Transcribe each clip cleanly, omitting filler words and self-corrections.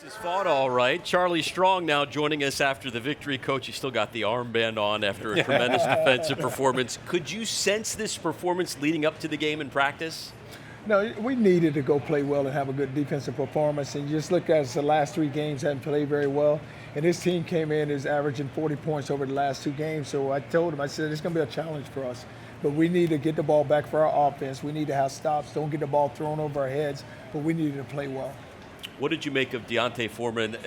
This is fought all right. Charlie Strong now joining us after the victory. Coach, you still got the armband on after a tremendous defensive performance. Could you sense this performance leading up to the game in practice? No, we needed to go play well and have a good defensive performance. And you just look at the last 3 games, hadn't played very well. And this team came in is averaging 40 points over the last 2 games. So I told him, I said, it's going to be a challenge for us. But we need to get the ball back for our offense. We need to have stops. Don't get the ball thrown over our heads. But we needed to play well. What did you make of Deontay Foreman?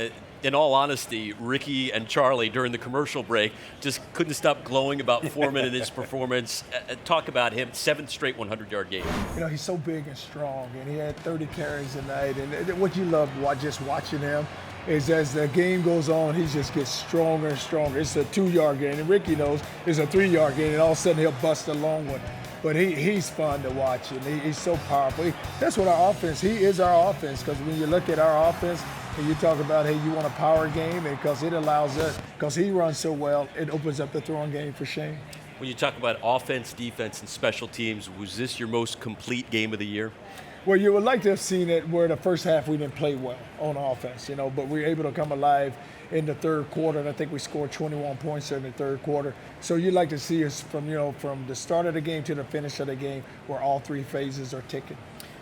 In all honesty, Ricky and Charlie during the commercial break just couldn't stop glowing about Foreman and his performance. Talk about him, 7th straight 100-yard game. You know, he's so big and strong, and he had 30 carries a night. And what you love just watching him is as the game goes on, he just gets stronger and stronger. It's a 2-yard gain, and Ricky knows it's a 3-yard gain, and all of a sudden he'll bust a long one. But he's fun to watch, and he's so powerful. That's what our offense, he is our offense, because when you look at our offense and you talk about, hey, you want a power game, and because it allows us, because he runs so well, it opens up the throwing game for Shane. When you talk about offense, defense, and special teams, was this your most complete game of the year? Well, you would like to have seen it where the first half we didn't play well on offense, but we were able to come alive in the third quarter, and I think we scored 21 points in the third quarter. So you'd like to see us from the start of the game to the finish of the game where all 3 phases are ticking.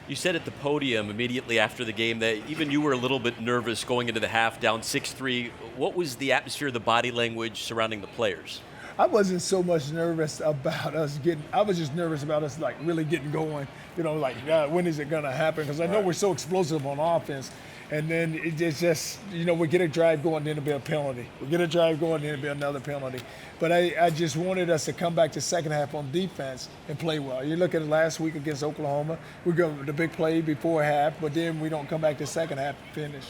You said at the podium immediately after the game that even you were a little bit nervous going into the half, down 6-3. What was the atmosphere, the body language surrounding the players? I wasn't so much nervous about us I was just nervous about us really getting going. When is it going to happen? Because I know we're so explosive on offense. And then it's just, we get a drive going, then it'll be a penalty. We get a drive going, then it'll be another penalty. But I just wanted us to come back to second half on defense and play well. You look at it last week against Oklahoma, we go the big play before half, but then we don't come back to second half and finish.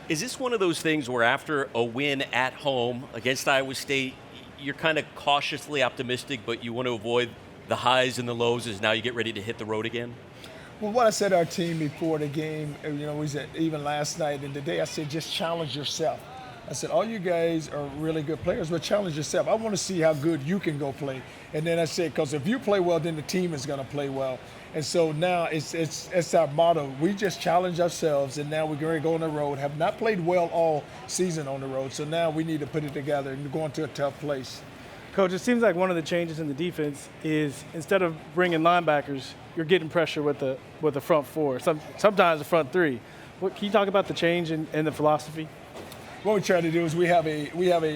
Is this one of those things where after a win at home against Iowa State, you're kind of cautiously optimistic, but you want to avoid the highs and the lows as now you get ready to hit the road again? Well, what I said to our team before the game, we said even last night and today, I said just challenge yourself. I said all you guys are really good players, but challenge yourself. I want to see how good you can go play. And then I said, because if you play well, then the team is going to play well. And so now it's our motto. We just challenge ourselves, and now we're going to go on the road. Have not played well all season on the road, so now we need to put it together and go into a tough place. Coach, it seems like one of the changes in the defense is instead of bringing linebackers, you're getting pressure with the front 4, sometimes the front 3. Can you talk about the change in the philosophy? What we try to do is we have a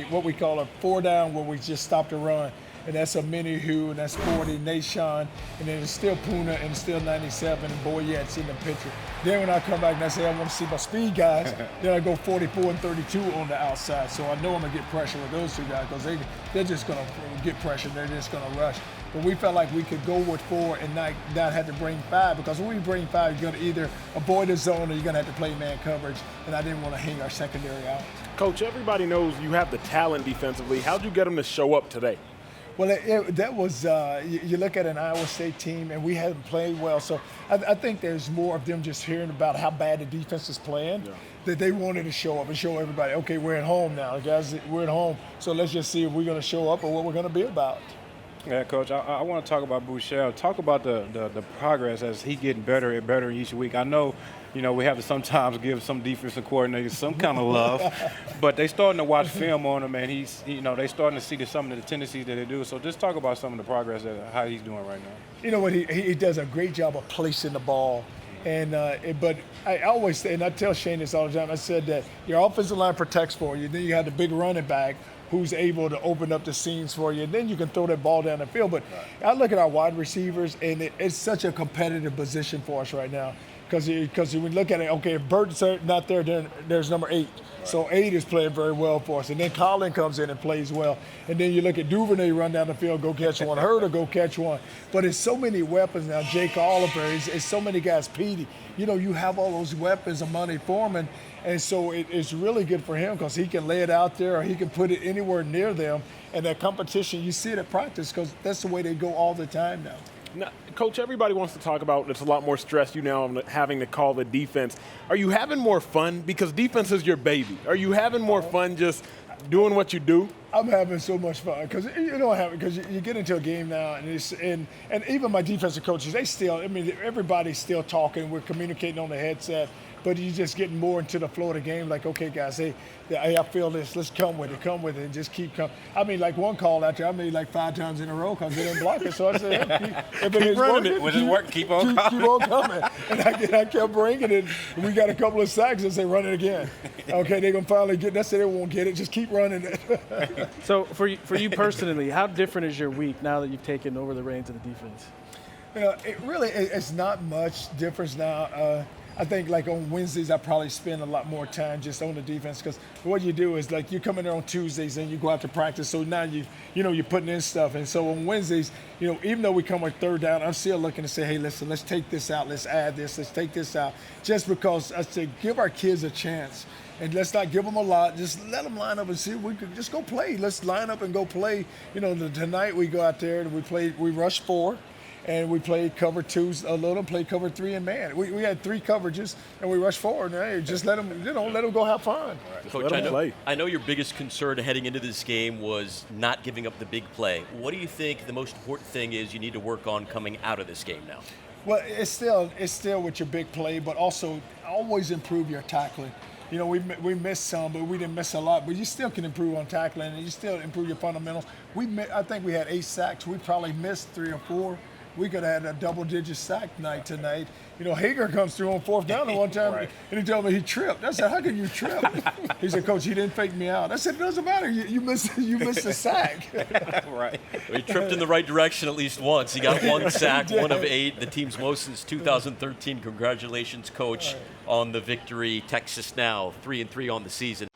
what we call a 4 down where we just stop the run. And that's a Mini Who, and that's 40, Nashon, and then it's still Puna and still 97, and Boyette's in the picture. Then when I come back and I say I want to see my speed guys, then I go 44 and 32 on the outside. So I know I'm going to get pressure with those 2 guys because they're just going to get pressure. They're just going to rush. But we felt like we could go with 4 and not have to bring 5, because when we bring 5, you're going to either avoid the zone or you're going to have to play man coverage, and I didn't want to hang our secondary out. Coach, everybody knows you have the talent defensively. How'd you get them to show up today? Well, that was, you look at an Iowa State team, and we hadn't played well. So I think there's more of them just hearing about how bad the defense is playing, that they wanted to show up and show everybody, okay, we're at home now, guys, we're at home. So let's just see if we're going to show up or what we're going to be about. Yeah, Coach, I want to talk about Bouchel. Talk about the progress as he's getting better and better each week. I know, we have to sometimes give some defensive coordinators some kind of love, but they starting to watch film on him, and they starting to see some of the tendencies that they do. So just talk about some of the progress how he's doing right now. You know what, he does a great job of placing the ball. And but I always say, and I tell Shane this all the time, I said that your offensive line protects for you. Then you have the big running back who's able to open up the seams for you. And then you can throw that ball down the field. But I look at our wide receivers, and it's such a competitive position for us right now. Because when we look at it, okay, if Burton's not there, then there's number 8. Right. So 8 is playing very well for us. And then Colin comes in and plays well. And then you look at Duvernay run down the field, go catch one. Herder go catch one. But it's so many weapons now. Jake Oliver, it's so many guys. Petey, you have all those weapons. Amani Foreman. And so it's really good for him because he can lay it out there or he can put it anywhere near them. And that competition, you see it at practice because that's the way they go all the time now. Now, Coach, everybody wants to talk about it's a lot more stress you now having to call the defense. Are you having more fun? Because defense is your baby. Are you having more fun just doing what you do? I'm having so much fun because you get into a game now and even my defensive coaches, everybody's still talking. We're communicating on the headset. but you're just getting more into the flow of the game. Like, okay, guys, hey, I feel this. Let's come with it, and just keep coming. I mean, like one call out there, I made like 5 times in a row because they didn't block it. So I said, hey, if it is working, Was it work? Keep on keep on coming. And I kept bringing it. And we got a couple of sacks and say, run it again. Okay, they're going to finally get it. That's it. They won't get it. Just keep running it. So for you personally, how different is your week now that you've taken over the reins of the defense? It's not much difference now. I think like on Wednesdays, I probably spend a lot more time just on the defense because what you do is like you come in there on Tuesdays and you go out to practice. So now you're putting in stuff. And so on Wednesdays, even though we come on third down, I'm still looking to say, hey, listen, let's take this out. Let's add this. Let's take this out. Just because I say give our kids a chance. And let's not give them a lot. Just let them line up and see if we could just go play. Let's line up and go play. Tonight we go out there and we rush 4. And we played cover 2 a little, played cover 3 and man. We had 3 coverages and we rushed 4. And hey, just let them, let them go have fun. Coach, I know your biggest concern heading into this game was not giving up the big play. What do you think the most important thing is you need to work on coming out of this game now? Well, it's still with your big play, but also always improve your tackling. We missed some, but we didn't miss a lot. But you still can improve on tackling, and you still improve your fundamentals. I think we had 8 sacks. We probably missed 3 or 4. We could have had a double-digit sack night tonight. Hager comes through on 4th down at one time, Right. and he told me he tripped. I said, how can you trip? He said, Coach, he didn't fake me out. I said, it doesn't matter. You missed a sack. Right. He tripped in the right direction at least once. He got 1 sack, 1 of 8, the team's most since 2013. Congratulations, Coach, on the victory. Texas now 3-3 on the season.